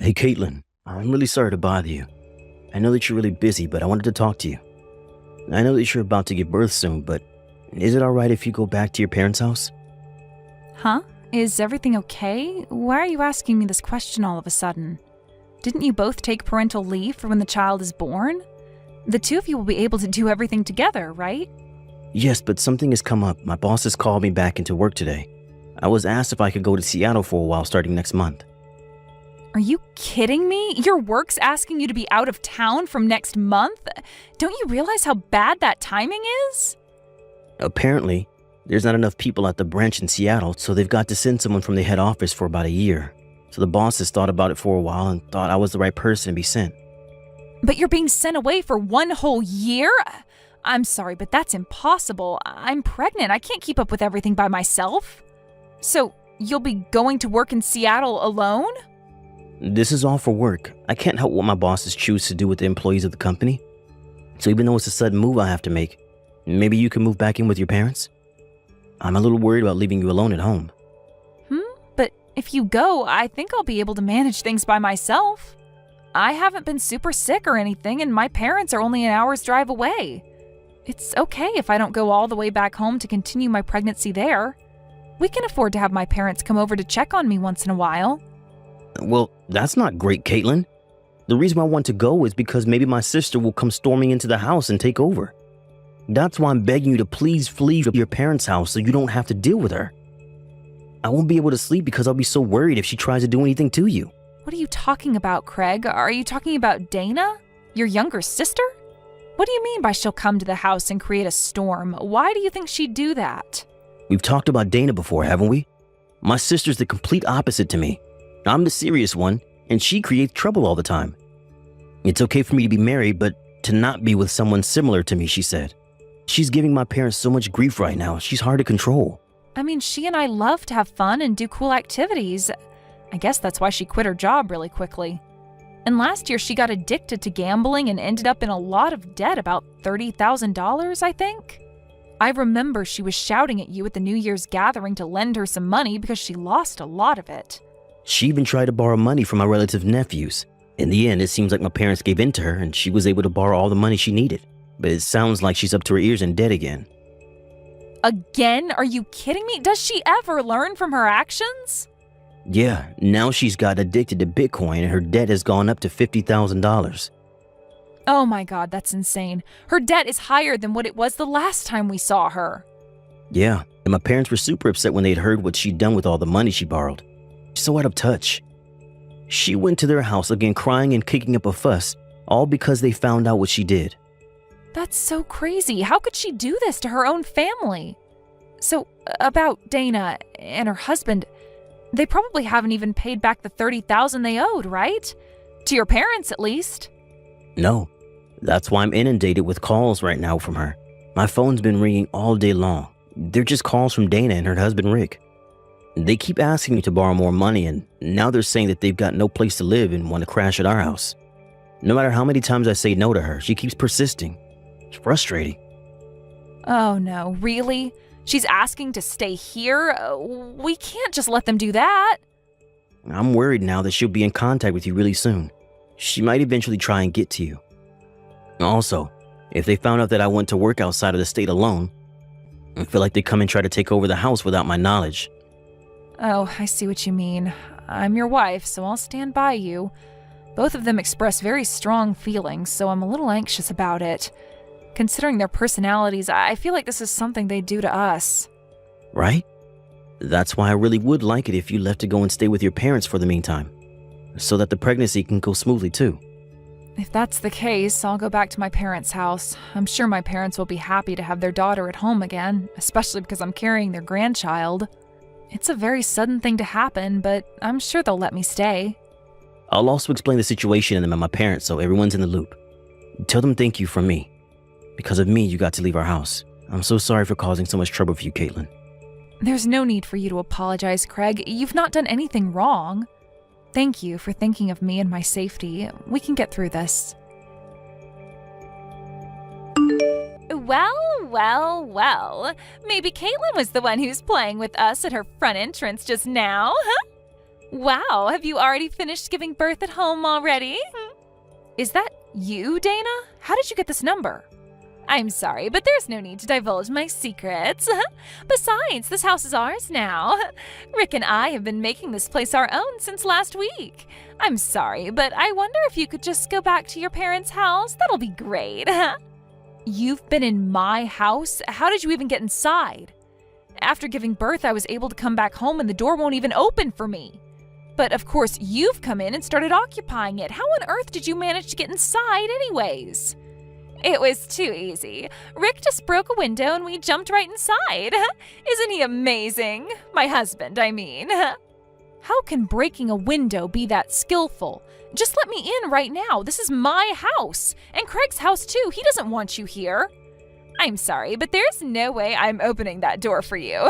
Hey, Caitlin, I'm really sorry to bother you. I know that you're really busy, but I wanted to talk to you. I know that you're about to give birth soon, but is it alright if you go back to your parents' house? Huh? Is everything okay? Why are you asking me this question all of a sudden? Didn't you both take parental leave for when the child is born? The two of you will be able to do everything together, right? Yes, but something has come up. My boss has called me back into work today. I was asked if I could go to Seattle for a while starting next month. Are you kidding me? Your work's asking you to be out of town from next month? Don't you realize how bad that timing is? Apparently, there's not enough people at the branch in Seattle, so they've got to send someone from the head office for about a year. So the boss has thought about it for a while and thought I was the right person to be sent. But you're being sent away for 1 whole year? I'm sorry, but that's impossible. I'm pregnant. I can't keep up with everything by myself. So, you'll be going to work in Seattle alone? This is all for work. I can't help what my bosses choose to do with the employees of the company. So even though it's a sudden move I have to make, maybe you can move back in with your parents? I'm a little worried about leaving you alone at home. But if you go, I think I'll be able to manage things by myself. I haven't been super sick or anything, and my parents are only an hour's drive away. It's okay if I don't go all the way back home to continue my pregnancy there. We can afford to have my parents come over to check on me once in a while. Well, that's not great, Caitlin. The reason I want to go is because maybe my sister will come storming into the house and take over. That's why I'm begging you to please flee to your parents' house so you don't have to deal with her. I won't be able to sleep because I'll be so worried if she tries to do anything to you. What are you talking about, Craig? Are you talking about Dana? Your younger sister? What do you mean by she'll come to the house and create a storm? Why do you think she'd do that? We've talked about Dana before, haven't we? My sister's the complete opposite to me. I'm the serious one, and she creates trouble all the time. It's okay for me to be married, but to not be with someone similar to me, she said. She's giving my parents so much grief right now, she's hard to control. I mean, she and I love to have fun and do cool activities. I guess that's why she quit her job really quickly. And last year she got addicted to gambling and ended up in a lot of debt, about $30,000, I think. I remember she was shouting at you at the New Year's gathering to lend her some money because she lost a lot of it. She even tried to borrow money from my relative nephews. In the end, it seems like my parents gave in to her and she was able to borrow all the money she needed. But it sounds like she's up to her ears in debt again. Again? Are you kidding me? Does she ever learn from her actions? Yeah, now she's got addicted to Bitcoin and her debt has gone up to $50,000. Oh my God, that's insane. Her debt is higher than what it was the last time we saw her. Yeah, and my parents were super upset when they'd heard what she'd done with all the money she borrowed. So out of touch. She went to their house again crying and kicking up a fuss, all because they found out what she did. That's so crazy. How could she do this to her own family? So, about Dana and her husband, they probably haven't even paid back the $30,000 they owed, right? To your parents, at least. No, that's why I'm inundated with calls right now from her. My phone's been ringing all day long. They're just calls from Dana and her husband Rick. They keep asking me to borrow more money, and now they're saying that they've got no place to live and want to crash at our house. No matter how many times I say no to her, she keeps persisting. It's frustrating. Oh no, really? She's asking to stay here? We can't just let them do that. I'm worried now that she'll be in contact with you really soon. She might eventually try and get to you. Also, if they found out that I went to work outside of the state alone, I feel like they'd come and try to take over the house without my knowledge. Oh, I see what you mean. I'm your wife, so I'll stand by you. Both of them express very strong feelings, so I'm a little anxious about it. Considering their personalities, I feel like this is something they'd do to us. Right? That's why I really would like it if you left to go and stay with your parents for the meantime, so that the pregnancy can go smoothly too. If that's the case, I'll go back to my parents' house. I'm sure my parents will be happy to have their daughter at home again, especially because I'm carrying their grandchild. It's a very sudden thing to happen, but I'm sure they'll let me stay. I'll also explain the situation to them and my parents so everyone's in the loop. Tell them thank you from me. Because of me, you got to leave our house. I'm so sorry for causing so much trouble for you, Caitlin. There's no need for you to apologize, Craig. You've not done anything wrong. Thank you for thinking of me and my safety. We can get through this. Well. Maybe Caitlin was the one who's playing with us at her front entrance just now, huh? Wow, have you already finished giving birth at home already? Is that you, Dana? How did you get this number? I'm sorry, but there's no need to divulge my secrets. Besides, this house is ours now. Rick and I have been making this place our own since last week. I'm sorry, but I wonder if you could just go back to your parents' house. That'll be great. You've been in my house? How did you even get inside? After giving birth, I was able to come back home and the door won't even open for me. But of course, you've come in and started occupying it. How on earth did you manage to get inside anyways? It was too easy. Rick just broke a window and we jumped right inside. Isn't he amazing? My husband, I mean. How can breaking a window be that skillful? Just let me in right now. This is my house. And Craig's house too. He doesn't want you here. I'm sorry, but there's no way I'm opening that door for you.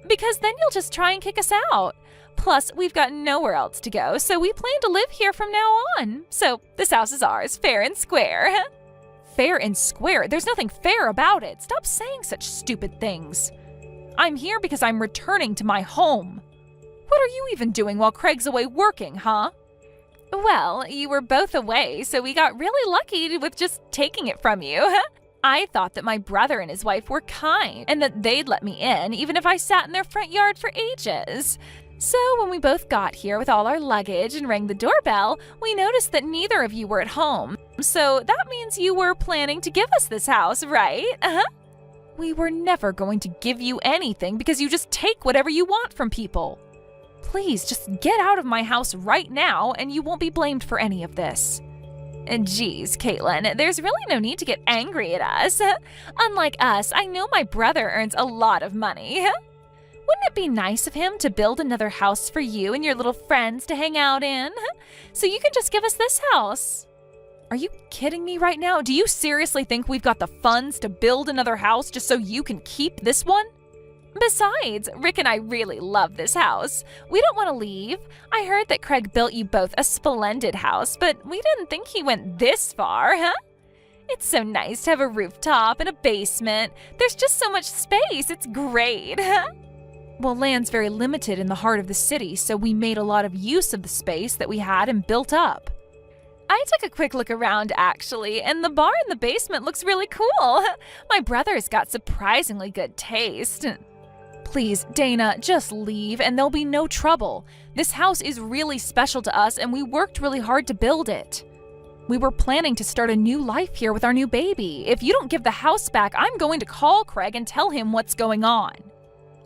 Because then you'll just try and kick us out. Plus, we've got nowhere else to go, so we plan to live here from now on. So this house is ours, fair and square. Fair and square? There's nothing fair about it. Stop saying such stupid things. I'm here because I'm returning to my home. What are you even doing while Craig's away working, huh? Well, you were both away, so we got really lucky with just taking it from you. I thought that my brother and his wife were kind and that they'd let me in even if I sat in their front yard for ages. So when we both got here with all our luggage and rang the doorbell, we noticed that neither of you were at home. So that means you were planning to give us this house, right? We were never going to give you anything because you just take whatever you want from people. Please just get out of my house right now and you won't be blamed for any of this. And geez, Caitlin, there's really no need to get angry at us. Unlike us, I know my brother earns a lot of money. Wouldn't it be nice of him to build another house for you and your little friends to hang out in? So you can just give us this house. Are you kidding me right now? Do you seriously think we've got the funds to build another house just so you can keep this one? Besides, Rick and I really love this house. We don't want to leave. I heard that Craig built you both a splendid house, but we didn't think he went this far, It's so nice to have a rooftop and a basement. There's just so much space. It's great. Well, land's very limited in the heart of the city, so we made a lot of use of the space that we had and built up. I took a quick look around, actually, and the bar in the basement looks really cool. My brother's got surprisingly good taste. Please, Dana, just leave and there'll be no trouble. This house is really special to us and we worked really hard to build it. We were planning to start a new life here with our new baby. If you don't give the house back, I'm going to call Craig and tell him what's going on.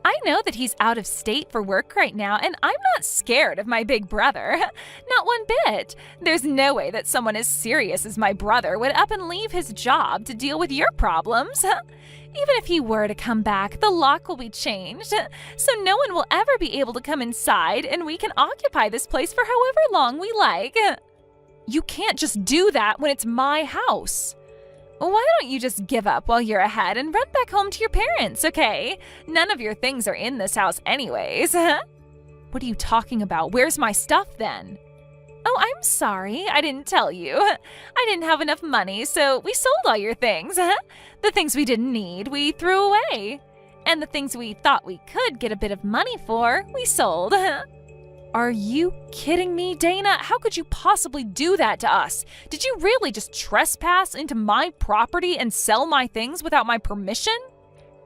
I know that he's out of state for work right now, and I'm not scared of my big brother. Not one bit. There's no way that someone as serious as my brother would up and leave his job to deal with your problems. Even if he were to come back, the lock will be changed, so no one will ever be able to come inside, and we can occupy this place for however long we like. You can't just do that when it's my house. Why don't you just give up while you're ahead and run back home to your parents, okay? None of your things are in this house anyways. What are you talking about? Where's my stuff then? Oh, I'm sorry. I didn't tell you. I didn't have enough money, so we sold all your things. The things we didn't need, we threw away. And the things we thought we could get a bit of money for, we sold. Are you kidding me, Dana? How could you possibly do that to us? Did you really just trespass into my property and sell my things without my permission?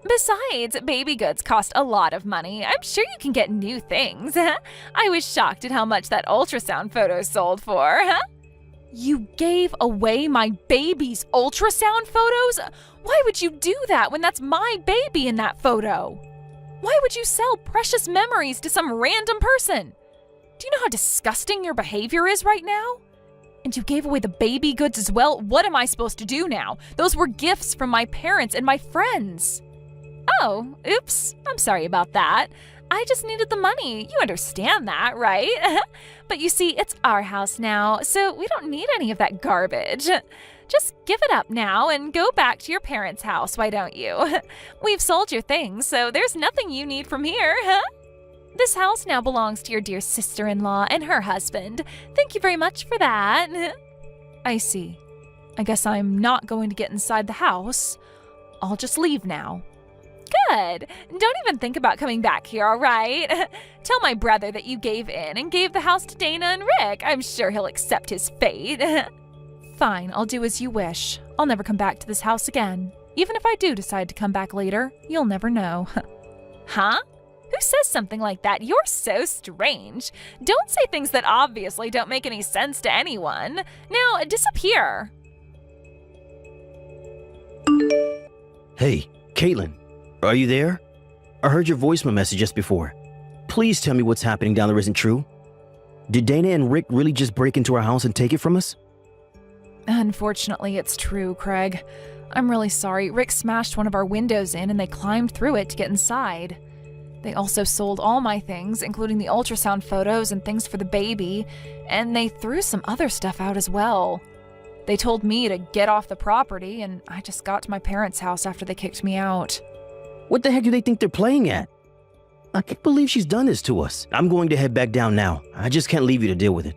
Besides, baby goods cost a lot of money. I'm sure you can get new things. I was shocked at how much that ultrasound photo sold for. You gave away my baby's ultrasound photos? Why would you do that when that's my baby in that photo? Why would you sell precious memories to some random person? Do you know how disgusting your behavior is right now? And you gave away the baby goods as well? What am I supposed to do now? Those were gifts from my parents and my friends. Oh, oops. I'm sorry about that. I just needed the money. You understand that, right? But you see, it's our house now, so we don't need any of that garbage. Just give it up now and go back to your parents' house, why don't you? We've sold your things, so there's nothing you need from here, This house now belongs to your dear sister-in-law and her husband. Thank you very much for that. I see. I guess I'm not going to get inside the house. I'll just leave now. Good. Don't even think about coming back here, all right? Tell my brother that you gave in and gave the house to Dana and Rick. I'm sure he'll accept his fate. Fine, I'll do as you wish. I'll never come back to this house again. Even if I do decide to come back later, you'll never know. Huh? Who says something like that? You're so strange. Don't say things that obviously don't make any sense to anyone. Now, disappear. Hey, Caitlin, are you there? I heard your voicemail message just before. Please tell me what's happening down there isn't true. Did Dana and Rick really just break into our house and take it from us? Unfortunately, it's true, Craig. I'm really sorry. Rick smashed one of our windows in and they climbed through it to get inside. They also sold all my things, including the ultrasound photos and things for the baby, and they threw some other stuff out as well. They told me to get off the property, and I just got to my parents' house after they kicked me out. What the heck do they think they're playing at? I can't believe she's done this to us. I'm going to head back down now. I just can't leave you to deal with it.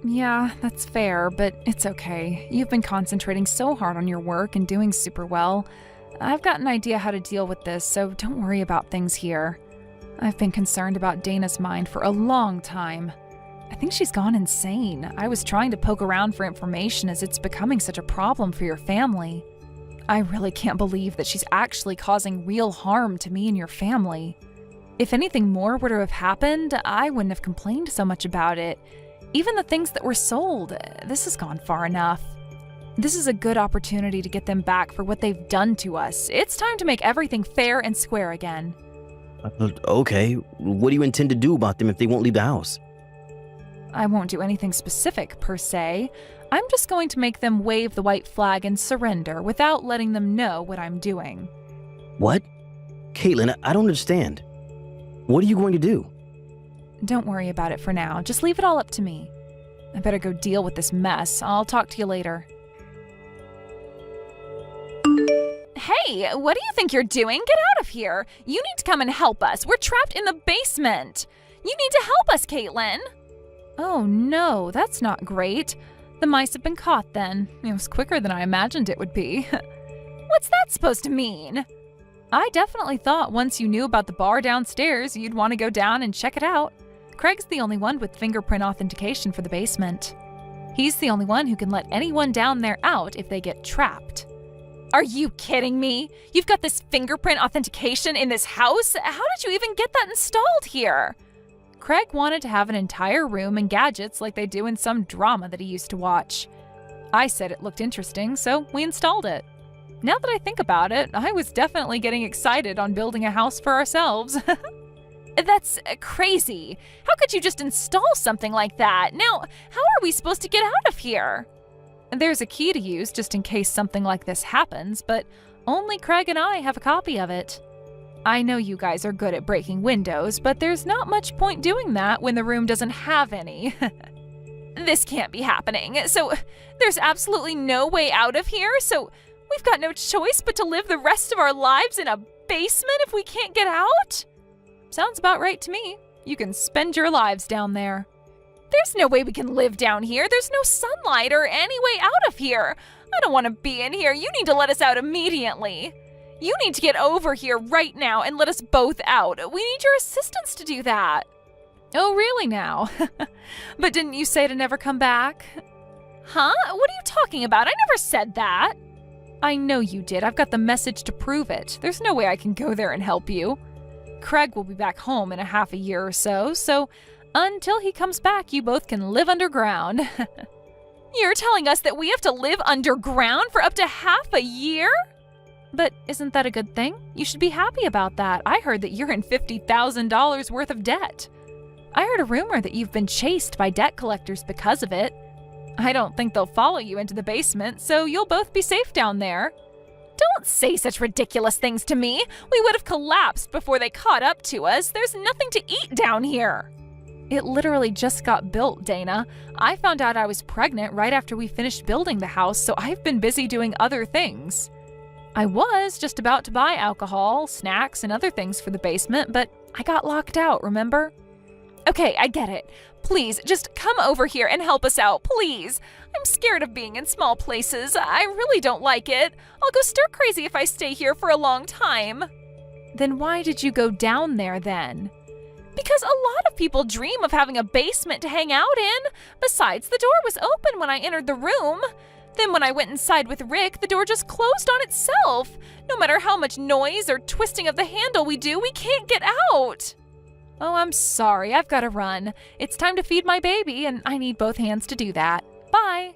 Yeah, that's fair, but it's okay. You've been concentrating so hard on your work and doing super well. I've got an idea how to deal with this, so don't worry about things here. I've been concerned about Dana's mind for a long time. I think she's gone insane. I was trying to poke around for information as it's becoming such a problem for your family. I really can't believe that she's actually causing real harm to me and your family. If anything more were to have happened, I wouldn't have complained so much about it. Even the things that were sold, this has gone far enough. This is a good opportunity to get them back for what they've done to us. It's time to make everything fair and square again. Okay, what do you intend to do about them if they won't leave the house? I won't do anything specific, per se. I'm just going to make them wave the white flag and surrender without letting them know what I'm doing. What? Caitlin, I don't understand. What are you going to do? Don't worry about it for now. Just leave it all up to me. I better go deal with this mess. I'll talk to you later. Hey, what do you think you're doing? Get out of here. You need to come and help us. We're trapped in the basement. You need to help us, Caitlin. Oh no, that's not great. The mice have been caught then. It was quicker than I imagined it would be. What's that supposed to mean? I definitely thought once you knew about the bar downstairs, you'd want to go down and check it out. Craig's the only one with fingerprint authentication for the basement. He's the only one who can let anyone down there out if they get trapped. Are you kidding me? You've got this fingerprint authentication in this house? How did you even get that installed here? Craig wanted to have an entire room and gadgets like they do in some drama that he used to watch. I said it looked interesting, so we installed it. Now that I think about it, I was definitely getting excited on building a house for ourselves. That's crazy. How could you just install something like that? Now, how are we supposed to get out of here? There's a key to use just in case something like this happens, but only Craig and I have a copy of it. I know you guys are good at breaking windows, but there's not much point doing that when the room doesn't have any. This can't be happening. So there's absolutely no way out of here, so we've got no choice but to live the rest of our lives in a basement if we can't get out? Sounds about right to me. You can spend your lives down there. There's no way we can live down here. There's no sunlight or any way out of here. I don't want to be in here. You need to let us out immediately. You need to get over here right now and let us both out. We need your assistance to do that. Oh, really now? But didn't you say to never come back? Huh? What are you talking about? I never said that. I know you did. I've got the message to prove it. There's no way I can go there and help you. Craig will be back home in a half a year or so, so until he comes back, you both can live underground. You're telling us that we have to live underground for up to half a year? But isn't that a good thing? You should be happy about that. I heard that you're in $50,000 worth of debt. I heard a rumor that you've been chased by debt collectors because of it. I don't think they'll follow you into the basement, so you'll both be safe down there. Don't say such ridiculous things to me. We would have collapsed before they caught up to us. There's nothing to eat down here. It literally just got built, Dana. I found out I was pregnant right after we finished building the house, so I've been busy doing other things. I was just about to buy alcohol, snacks, and other things for the basement, but I got locked out, remember? Okay, I get it. Please, just come over here and help us out, please. I'm scared of being in small places. I really don't like it. I'll go stir crazy if I stay here for a long time. Then why did you go down there then? Because a lot of people dream of having a basement to hang out in. Besides, the door was open when I entered the room. Then when I went inside with Rick, the door just closed on itself. No matter how much noise or twisting of the handle we do, we can't get out. Oh, I'm sorry. I've got to run. It's time to feed my baby, and I need both hands to do that. Bye.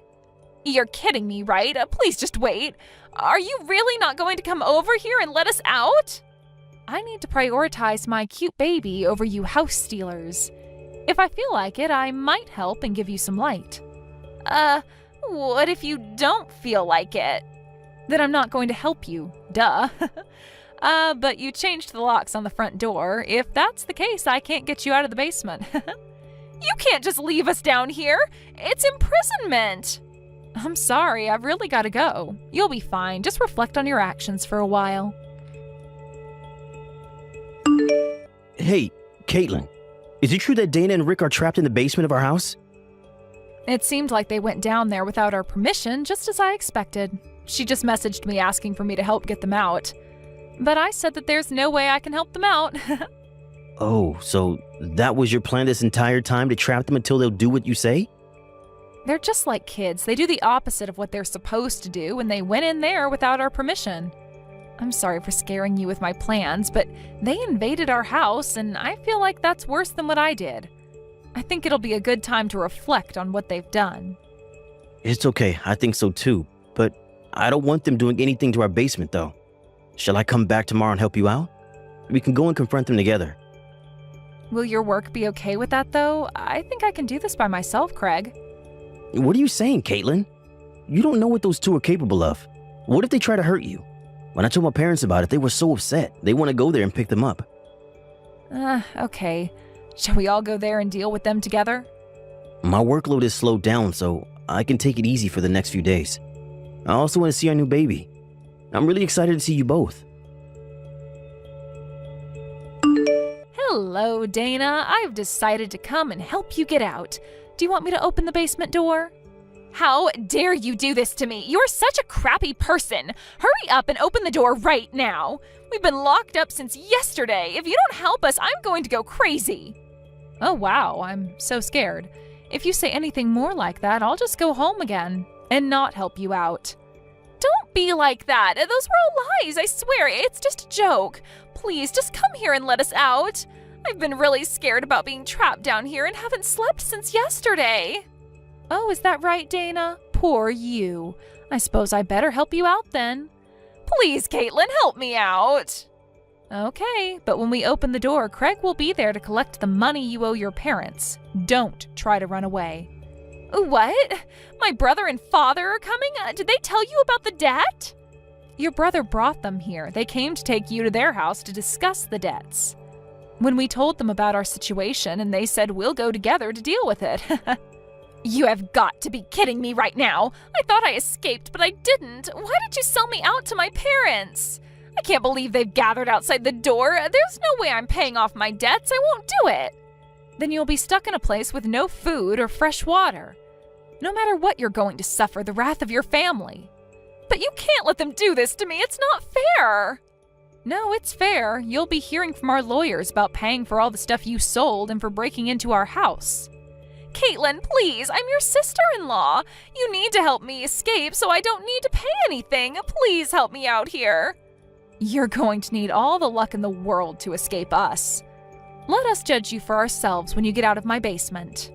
You're kidding me, right? Please just wait. Are you really not going to come over here and let us out? I need to prioritize my cute baby over you house stealers. If I feel like it, I might help and give you some light. What if you don't feel like it? Then I'm not going to help you. Duh. But you changed the locks on the front door. If that's the case, I can't get you out of the basement. You can't just leave us down here. It's imprisonment. I'm sorry, I've really got to go. You'll be fine. Just reflect on your actions for a while. Hey, Caitlin, is it true that Dana and Rick are trapped in the basement of our house? It seemed like they went down there without our permission, just as I expected. She just messaged me asking for me to help get them out. But I said that there's no way I can help them out. Oh, so that was your plan this entire time, to trap them until they'll do what you say? They're just like kids. They do the opposite of what they're supposed to do, and they went in there without our permission. I'm sorry for scaring you with my plans, but they invaded our house, and I feel like that's worse than what I did. I think it'll be a good time to reflect on what they've done. It's okay, I think so too, but I don't want them doing anything to our basement though. Shall I come back tomorrow and help you out? We can go and confront them together. Will your work be okay with that though? I think I can do this by myself, Craig. What are you saying, Caitlin? You don't know what those two are capable of. What if they try to hurt you? When I told my parents about it, they were so upset. They want to go there and pick them up. Okay. Shall we all go there and deal with them together? My workload is slowed down, so I can take it easy for the next few days. I also want to see our new baby. I'm really excited to see you both. Hello, Dana. I've decided to come and help you get out. Do you want me to open the basement door? How dare you do this to me? You're such a crappy person. Hurry up and open the door right now. We've been locked up since yesterday. If you don't help us, I'm going to go crazy. Oh, wow. I'm so scared. If you say anything more like that, I'll just go home again and not help you out. Don't be like that. Those were all lies. I swear. It's just a joke. Please, just come here and let us out. I've been really scared about being trapped down here and haven't slept since yesterday. Oh, is that right, Dana? Poor you. I suppose I better help you out then. Please, Caitlin, help me out. Okay, but when we open the door, Craig will be there to collect the money you owe your parents. Don't try to run away. What? My brother and father are coming? Did they tell you about the debt? Your brother brought them here. They came to take you to their house to discuss the debts. When we told them about our situation, and they said we'll go together to deal with it. You have got to be kidding me right now. I thought I escaped, but I didn't. Why did you sell me out to my parents? I can't believe they've gathered outside the door. There's no way I'm paying off my debts. I won't do it. Then you'll be stuck in a place with no food or fresh water. No matter what, you're going to suffer the wrath of your family. But you can't let them do this to me. It's not fair. No, it's fair. You'll be hearing from our lawyers about paying for all the stuff you sold and for breaking into our house. Caitlin, please, I'm your sister-in-law. You need to help me escape so I don't need to pay anything. Please help me out here. You're going to need all the luck in the world to escape us. Let us judge you for ourselves when you get out of my basement.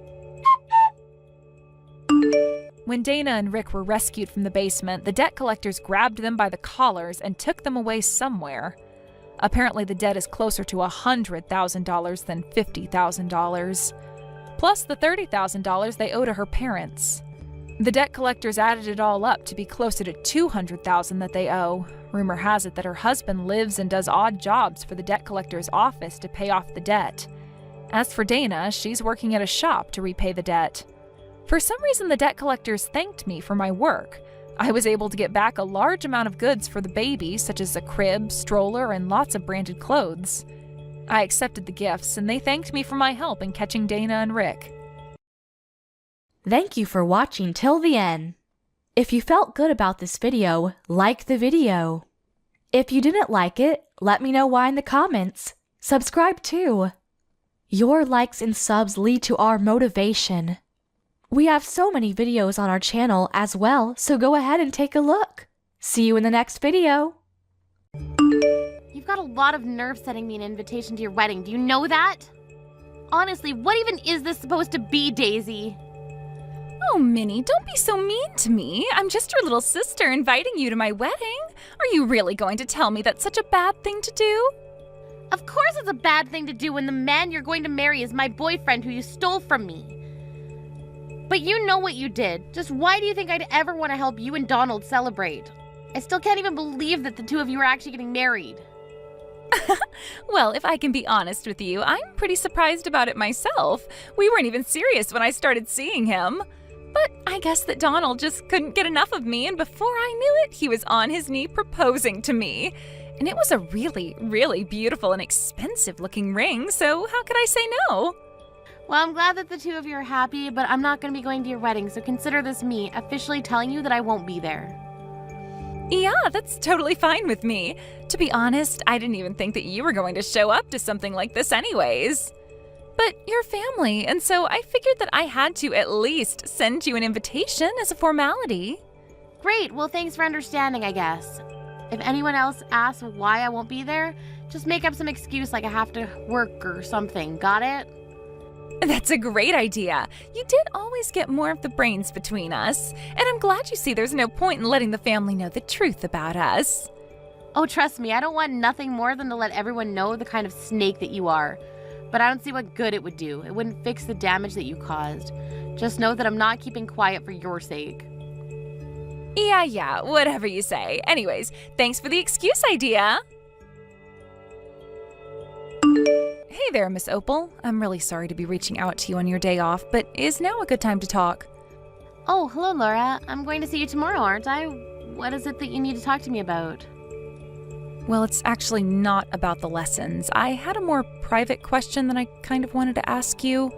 When Dana and Rick were rescued from the basement, the debt collectors grabbed them by the collars and took them away somewhere. Apparently, the debt is closer to $100,000 than $50,000. Plus the $30,000 they owe to her parents. The debt collectors added it all up to be closer to $200,000 that they owe. Rumor has it that her husband lives and does odd jobs for the debt collector's office to pay off the debt. As for Dana, she's working at a shop to repay the debt. For some reason, the debt collectors thanked me for my work. I was able to get back a large amount of goods for the baby, such as a crib, stroller, and lots of branded clothes. I accepted the gifts, and they thanked me for my help in catching Dana and Rick. Thank you for watching till the end. If you felt good about this video, like the video. If you didn't like it, Let me know why in the comments. Subscribe too. Your likes and subs lead to our motivation. We have so many videos on our channel as well, so go ahead and take a look. See you in the next video. You've got a lot of nerve sending me an invitation to your wedding. Do you know that? Honestly, what even is this supposed to be, Daisy? Oh, Minnie, don't be so mean to me. I'm just your little sister inviting you to my wedding. Are you really going to tell me that's such a bad thing to do? Of course it's a bad thing to do when the man you're going to marry is my boyfriend who you stole from me. But you know what you did. Just why do you think I'd ever want to help you and Donald celebrate? I still can't even believe that the two of you are actually getting married. Well, if I can be honest with you, I'm pretty surprised about it myself. We weren't even serious when I started seeing him. But I guess that Donald just couldn't get enough of me, and before I knew it, he was on his knee proposing to me. And it was a really, really beautiful and expensive-looking ring, so how could I say no? Well, I'm glad that the two of you are happy, but I'm not going to be going to your wedding, so consider this me officially telling you that I won't be there. Yeah, that's totally fine with me. To be honest, I didn't even think that you were going to show up to something like this anyways. But you're family, and so I figured that I had to at least send you an invitation as a formality. Great, well thanks for understanding, I guess. If anyone else asks why I won't be there, just make up some excuse like I have to work or something, got it? That's a great idea. You did always get more of the brains between us, and I'm glad you see there's no point in letting the family know the truth about us. Oh, trust me, I don't want nothing more than to let everyone know the kind of snake that you are. But I don't see what good it would do. It wouldn't fix the damage that you caused. Just know that I'm not keeping quiet for your sake. Yeah, whatever you say. Anyways, thanks for the excuse idea. Hey there, Miss Opal. I'm really sorry to be reaching out to you on your day off, but is now a good time to talk? Oh, hello, Laura. I'm going to see you tomorrow, aren't I? What is it that you need to talk to me about? Well, it's actually not about the lessons. I had a more private question that I kind of wanted to ask you.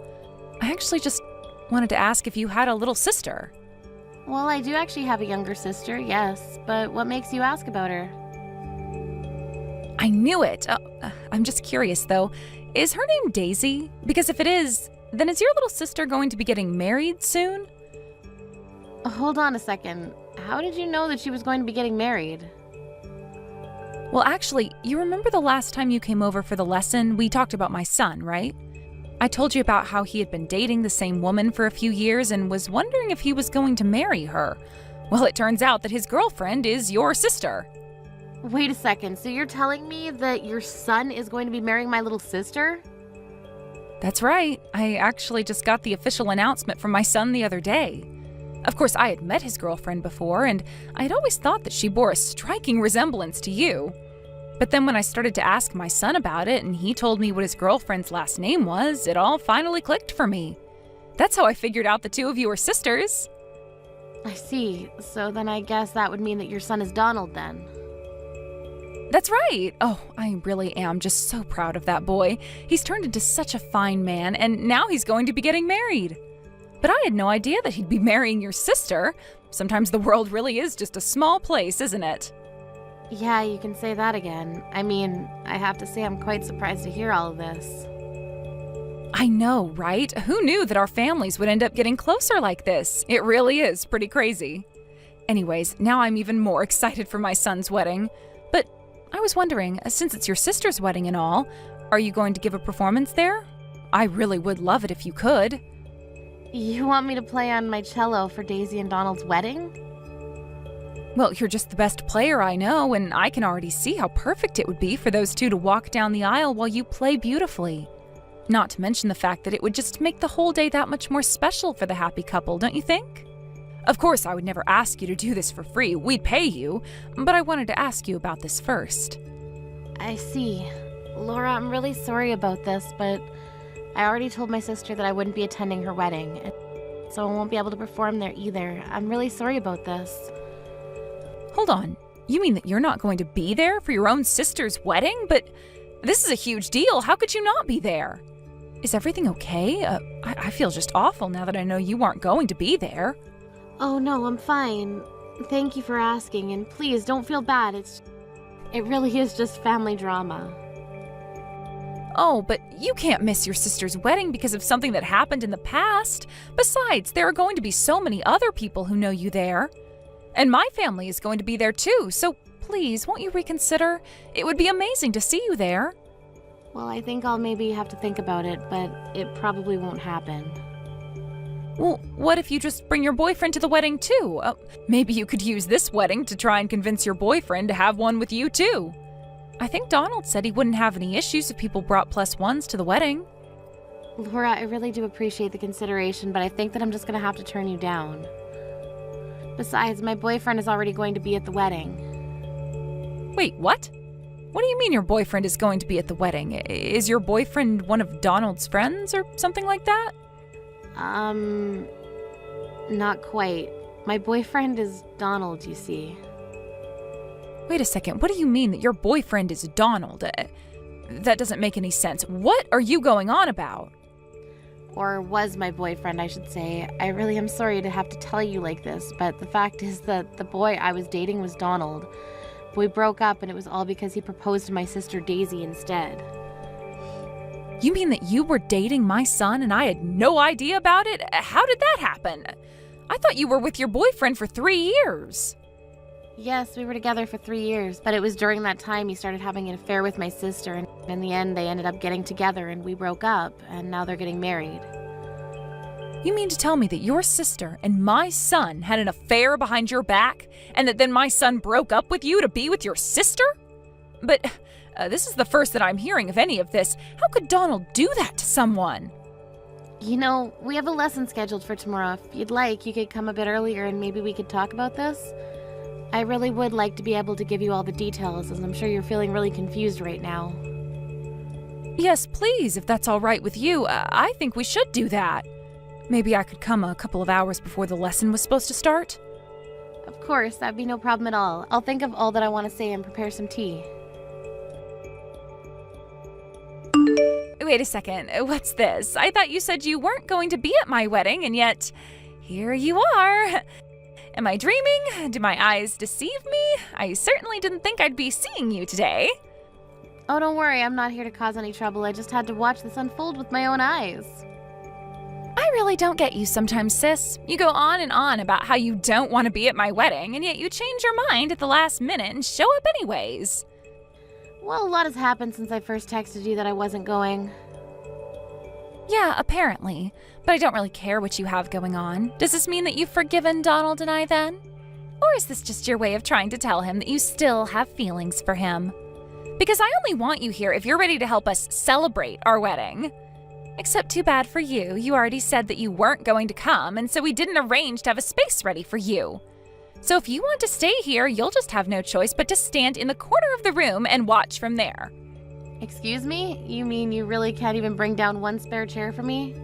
I actually just wanted to ask if you had a little sister. Well, I do actually have a younger sister, yes. But what makes you ask about her? I knew it. I'm just curious, though. Is her name Daisy? Because if it is, then is your little sister going to be getting married soon? Hold on a second. How did you know that she was going to be getting married? Well, actually, you remember the last time you came over for the lesson, we talked about my son, right? I told you about how he had been dating the same woman for a few years and was wondering if he was going to marry her. Well, it turns out that his girlfriend is your sister. Wait a second, so you're telling me that your son is going to be marrying my little sister? That's right. I actually just got the official announcement from my son the other day. Of course, I had met his girlfriend before, and I had always thought that she bore a striking resemblance to you. But then when I started to ask my son about it, and he told me what his girlfriend's last name was, it all finally clicked for me. That's how I figured out the two of you were sisters. I see. So then I guess that would mean that your son is Donald then. That's right. Oh, I really am just so proud of that boy. He's turned into such a fine man, and now he's going to be getting married. But I had no idea that he'd be marrying your sister. Sometimes the world really is just a small place, isn't it? Yeah, you can say that again. I mean, I have to say I'm quite surprised to hear all of this. I know, right? Who knew that our families would end up getting closer like this? It really is pretty crazy. Anyways, now I'm even more excited for my son's wedding. But I was wondering, since it's your sister's wedding and all, are you going to give a performance there? I really would love it if you could. You want me to play on my cello for Daisy and Donald's wedding? Well, you're just the best player I know, and I can already see how perfect it would be for those two to walk down the aisle while you play beautifully. Not to mention the fact that it would just make the whole day that much more special for the happy couple, don't you think? Of course, I would never ask you to do this for free. We'd pay you, but I wanted to ask you about this first. I see. Laura, I'm really sorry about this, but I already told my sister that I wouldn't be attending her wedding, so I won't be able to perform there either. I'm really sorry about this. Hold on. You mean that you're not going to be there for your own sister's wedding? But this is a huge deal. How could you not be there? Is everything okay? I feel just awful now that I know you aren't going to be there. Oh no, I'm fine. Thank you for asking, and please don't feel bad. It really is just family drama. Oh, but you can't miss your sister's wedding because of something that happened in the past. Besides, there are going to be so many other people who know you there. And my family is going to be there too, so please, won't you reconsider? It would be amazing to see you there. Well, I think I'll maybe have to think about it, but it probably won't happen. Well, what if you just bring your boyfriend to the wedding too? Maybe you could use this wedding to try and convince your boyfriend to have one with you too. I think Donald said he wouldn't have any issues if people brought +1s to the wedding. Laura, I really do appreciate the consideration, but I think that I'm just gonna have to turn you down. Besides, my boyfriend is already going to be at the wedding. Wait, what? What do you mean your boyfriend is going to be at the wedding? Is your boyfriend one of Donald's friends or something like that? Not quite. My boyfriend is Donald, you see. Wait a second, what do you mean that your boyfriend is Donald? That doesn't make any sense. What are you going on about? Or was my boyfriend, I should say. I really am sorry to have to tell you like this, but the fact is that the boy I was dating was Donald. We broke up and it was all because he proposed to my sister Daisy instead. You mean that you were dating my son and I had no idea about it? How did that happen? I thought you were with your boyfriend for 3 years. Yes, we were together for 3 years, but it was during that time he started having an affair with my sister, and in the end they ended up getting together and we broke up, and now they're getting married. You mean to tell me that your sister and my son had an affair behind your back, and that then my son broke up with you to be with your sister? But this is the first that I'm hearing of any of this. How could Donald do that to someone? You know, we have a lesson scheduled for tomorrow. If you'd like, you could come a bit earlier and maybe we could talk about this. I really would like to be able to give you all the details, as I'm sure you're feeling really confused right now. Yes, please, if that's all right with you. I think we should do that. Maybe I could come a couple of hours before the lesson was supposed to start. Of course, that'd be no problem at all. I'll think of all that I want to say and prepare some tea. Wait a second, what's this? I thought you said you weren't going to be at my wedding, and yet here you are. Am I dreaming? Do my eyes deceive me? I certainly didn't think I'd be seeing you today. Oh, don't worry, I'm not here to cause any trouble. I just had to watch this unfold with my own eyes. I really don't get you sometimes, sis. You go on and on about how you don't want to be at my wedding, and yet you change your mind at the last minute and show up anyways. Well, a lot has happened since I first texted you that I wasn't going. Yeah, apparently. But I don't really care what you have going on. Does this mean that you've forgiven Donald and I then? Or is this just your way of trying to tell him that you still have feelings for him? Because I only want you here if you're ready to help us celebrate our wedding. Except too bad for you, you already said that you weren't going to come, and so we didn't arrange to have a space ready for you. So if you want to stay here, you'll just have no choice but to stand in the corner of the room and watch from there. Excuse me? You mean you really can't even bring down one spare chair for me?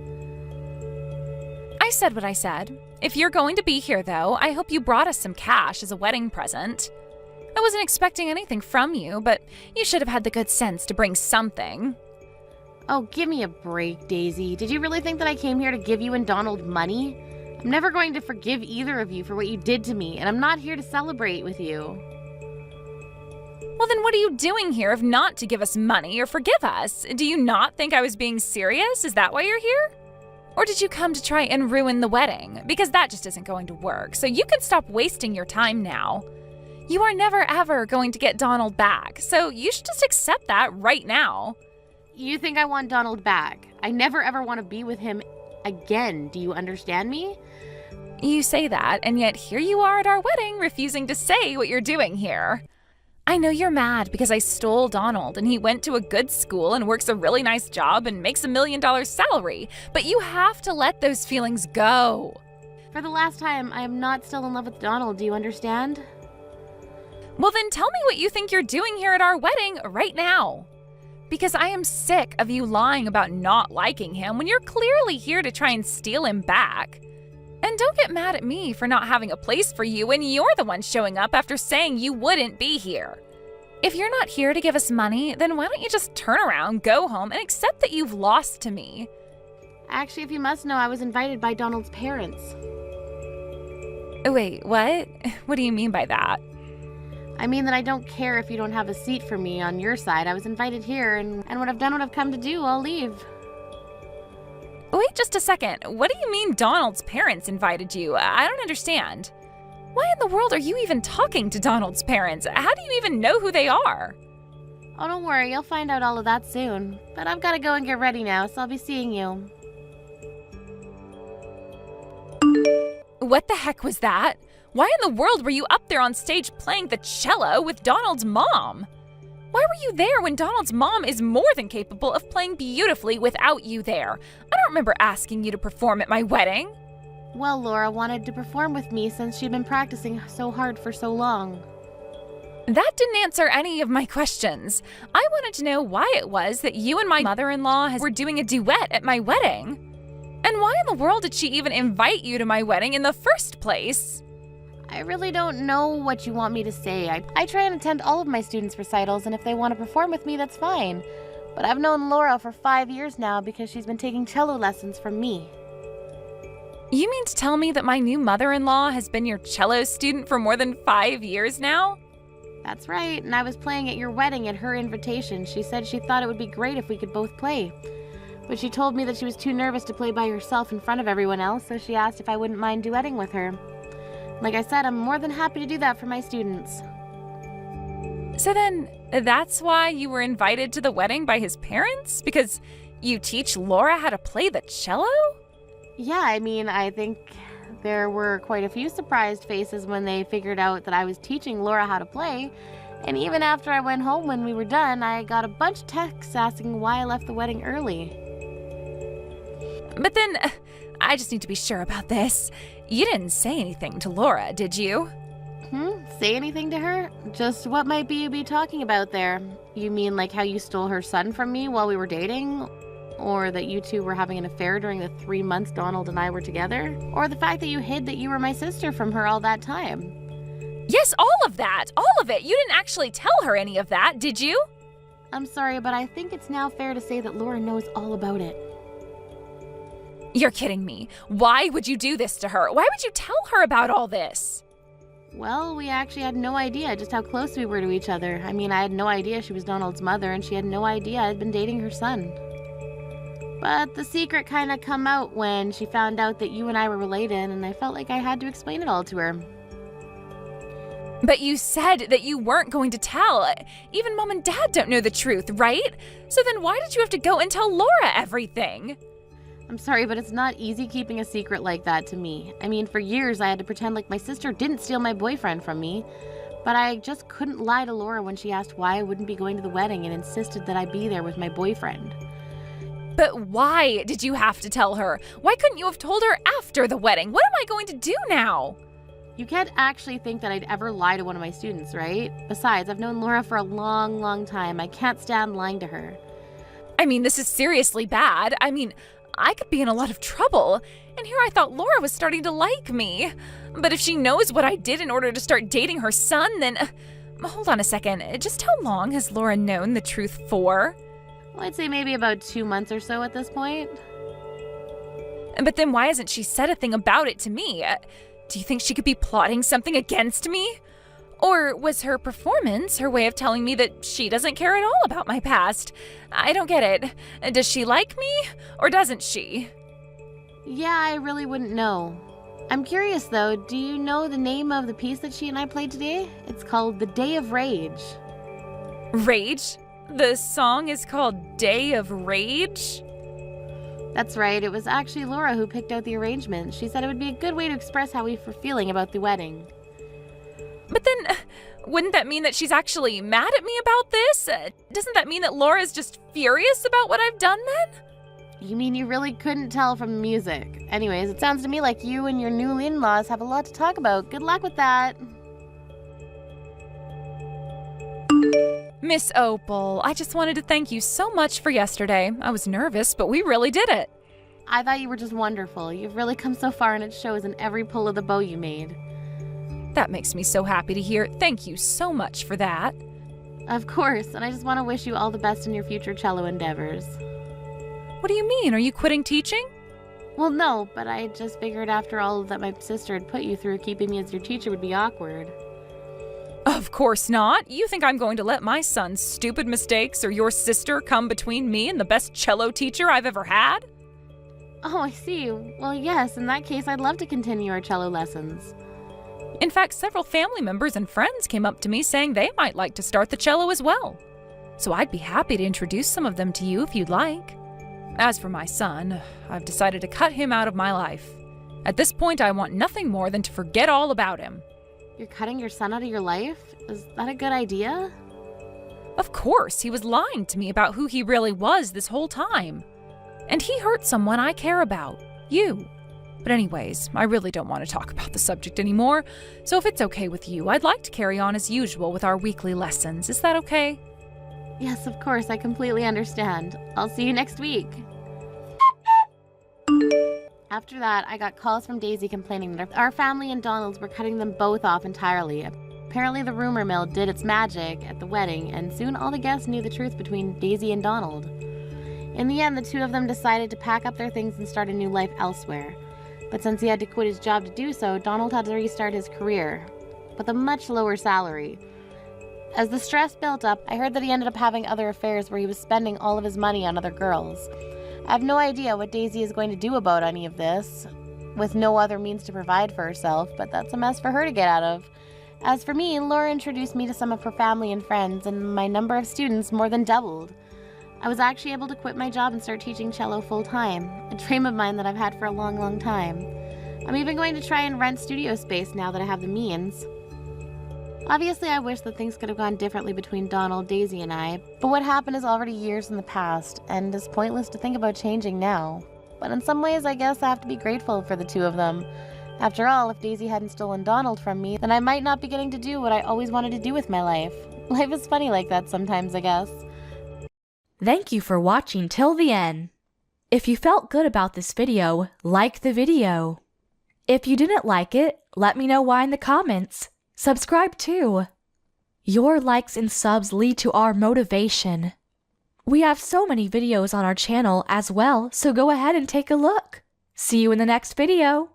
I said what I said. If you're going to be here, though, I hope you brought us some cash as a wedding present. I wasn't expecting anything from you, but you should have had the good sense to bring something. Oh, give me a break, Daisy. Did you really think that I came here to give you and Donald money? I'm never going to forgive either of you for what you did to me, and I'm not here to celebrate with you. Well, then what are you doing here if not to give us money or forgive us? Do you not think I was being serious? Is that why you're here? Or did you come to try and ruin the wedding? Because that just isn't going to work, so you can stop wasting your time now. You are never ever going to get Donald back, so you should just accept that right now. You think I want Donald back? I never ever want to be with him again. Do you understand me? You say that, and yet here you are at our wedding refusing to say what you're doing here. I know you're mad because I stole Donald and he went to a good school and works a really nice job and makes $1 million salary, but you have to let those feelings go. For the last time, I am not still in love with Donald. Do you understand? Well, then tell me what you think you're doing here at our wedding right now. Because I am sick of you lying about not liking him when you're clearly here to try and steal him back. And don't get mad at me for not having a place for you when you're the one showing up after saying you wouldn't be here. If you're not here to give us money, then why don't you just turn around, go home, and accept that you've lost to me? Actually, if you must know, I was invited by Donald's parents. Wait, what? What do you mean by that? I mean that I don't care if you don't have a seat for me on your side. I was invited here, and when I've done what I've come to do, I'll leave. Wait just a second. What do you mean Donald's parents invited you? I don't understand. Why in the world are you even talking to Donald's parents? How do you even know who they are? Oh, don't worry. You'll find out all of that soon. But I've got to go and get ready now, so I'll be seeing you. What the heck was that? Why in the world were you up there on stage playing the cello with Donald's mom? Why were you there when Donald's mom is more than capable of playing beautifully without you there? I don't remember asking you to perform at my wedding. Well, Laura wanted to perform with me since she'd been practicing so hard for so long. That didn't answer any of my questions. I wanted to know why it was that you and my mother-in-law were doing a duet at my wedding. And why in the world did she even invite you to my wedding in the first place? I really don't know what you want me to say. I try and attend all of my students' recitals, and if they want to perform with me, that's fine. But I've known Laura for 5 years now because she's been taking cello lessons from me. You mean to tell me that my new mother-in-law has been your cello student for more than 5 years now? That's right, and I was playing at your wedding at her invitation. She said she thought it would be great if we could both play. But she told me that she was too nervous to play by herself in front of everyone else, so she asked if I wouldn't mind duetting with her. Like I said, I'm more than happy to do that for my students. So then, that's why you were invited to the wedding by his parents? Because you teach Laura how to play the cello? Yeah, I mean, I think there were quite a few surprised faces when they figured out that I was teaching Laura how to play. And even after I went home when we were done, I got a bunch of texts asking why I left the wedding early. But then, I just need to be sure about this. You didn't say anything to Laura, did you? Say anything to her? Just what might you be talking about there? You mean like how you stole her son from me while we were dating? Or that you two were having an affair during the 3 months Donald and I were together? Or the fact that you hid that you were my sister from her all that time? Yes, all of that! All of it! You didn't actually tell her any of that, did you? I'm sorry, but I think it's now fair to say that Laura knows all about it. You're kidding me. Why would you do this to her? Why would you tell her about all this? Well, we actually had no idea just how close we were to each other. I mean, I had no idea she was Donald's mother, and she had no idea I'd been dating her son. But the secret kind of come out when she found out that you and I were related, and I felt like I had to explain it all to her. But you said that you weren't going to tell. Even Mom and Dad don't know the truth, right? So then why did you have to go and tell Laura everything? I'm sorry, but it's not easy keeping a secret like that to me. I mean, for years I had to pretend like my sister didn't steal my boyfriend from me. But I just couldn't lie to Laura when she asked why I wouldn't be going to the wedding and insisted that I be there with my boyfriend. But why did you have to tell her? Why couldn't you have told her after the wedding? What am I going to do now? You can't actually think that I'd ever lie to one of my students, right? Besides, I've known Laura for a long, long time. I can't stand lying to her. I mean, this is seriously bad. I mean, I could be in a lot of trouble. And here I thought Laura was starting to like me. But if she knows what I did in order to start dating her son, then... hold on a second. Just how long has Laura known the truth for? Well, I'd say maybe about 2 months or so at this point. But then why hasn't she said a thing about it to me? Do you think she could be plotting something against me? Or was her performance her way of telling me that she doesn't care at all about my past? I don't get it. Does she like me, or doesn't she? Yeah, I really wouldn't know. I'm curious though, do you know the name of the piece that she and I played today? It's called The Day of Rage. Rage? The song is called Day of Rage? That's right, it was actually Laura who picked out the arrangement. She said it would be a good way to express how we were feeling about the wedding. But then, wouldn't that mean that she's actually mad at me about this? Doesn't that mean that Laura's just furious about what I've done then? You mean you really couldn't tell from the music? Anyways, it sounds to me like you and your new in-laws have a lot to talk about. Good luck with that. Miss Opal, I just wanted to thank you so much for yesterday. I was nervous, but we really did it. I thought you were just wonderful. You've really come so far and it shows in every pull of the bow you made. That makes me so happy to hear. Thank you so much for that. Of course, and I just want to wish you all the best in your future cello endeavors. What do you mean? Are you quitting teaching? Well, no, but I just figured after all that my sister had put you through, keeping me as your teacher would be awkward. Of course not. You think I'm going to let my son's stupid mistakes or your sister come between me and the best cello teacher I've ever had? Oh, I see. Well, yes, in that case, I'd love to continue our cello lessons. In fact, several family members and friends came up to me saying they might like to start the cello as well. So I'd be happy to introduce some of them to you if you'd like. As for my son, I've decided to cut him out of my life. At this point, I want nothing more than to forget all about him. You're cutting your son out of your life? Is that a good idea? Of course, he was lying to me about who he really was this whole time. And he hurt someone I care about, you. But anyways, I really don't want to talk about the subject anymore, so if it's okay with you, I'd like to carry on as usual with our weekly lessons. Is that okay? Yes, of course, I completely understand. I'll see you next week. After that, I got calls from Daisy complaining that our family and Donald's were cutting them both off entirely. Apparently the rumor mill did its magic at the wedding, and soon all the guests knew the truth between Daisy and Donald. In the end, the two of them decided to pack up their things and start a new life elsewhere. But since he had to quit his job to do so, Donald had to restart his career, with a much lower salary. As the stress built up, I heard that he ended up having other affairs where he was spending all of his money on other girls. I have no idea what Daisy is going to do about any of this, with no other means to provide for herself, but that's a mess for her to get out of. As for me, Laura introduced me to some of her family and friends, and my number of students more than doubled. I was actually able to quit my job and start teaching cello full-time, a dream of mine that I've had for a long, long time. I'm even going to try and rent studio space now that I have the means. Obviously, I wish that things could have gone differently between Donald, Daisy, and I, but what happened is already years in the past, and it's pointless to think about changing now. But in some ways, I guess I have to be grateful for the two of them. After all, if Daisy hadn't stolen Donald from me, then I might not be getting to do what I always wanted to do with my life. Life is funny like that sometimes, I guess. Thank you for watching till the end. If you felt good about this video, like the video. If you didn't like it, let me know why in the comments. Subscribe too. Your likes and subs lead to our motivation. We have so many videos on our channel as well, so go ahead and take a look. See you in the next video.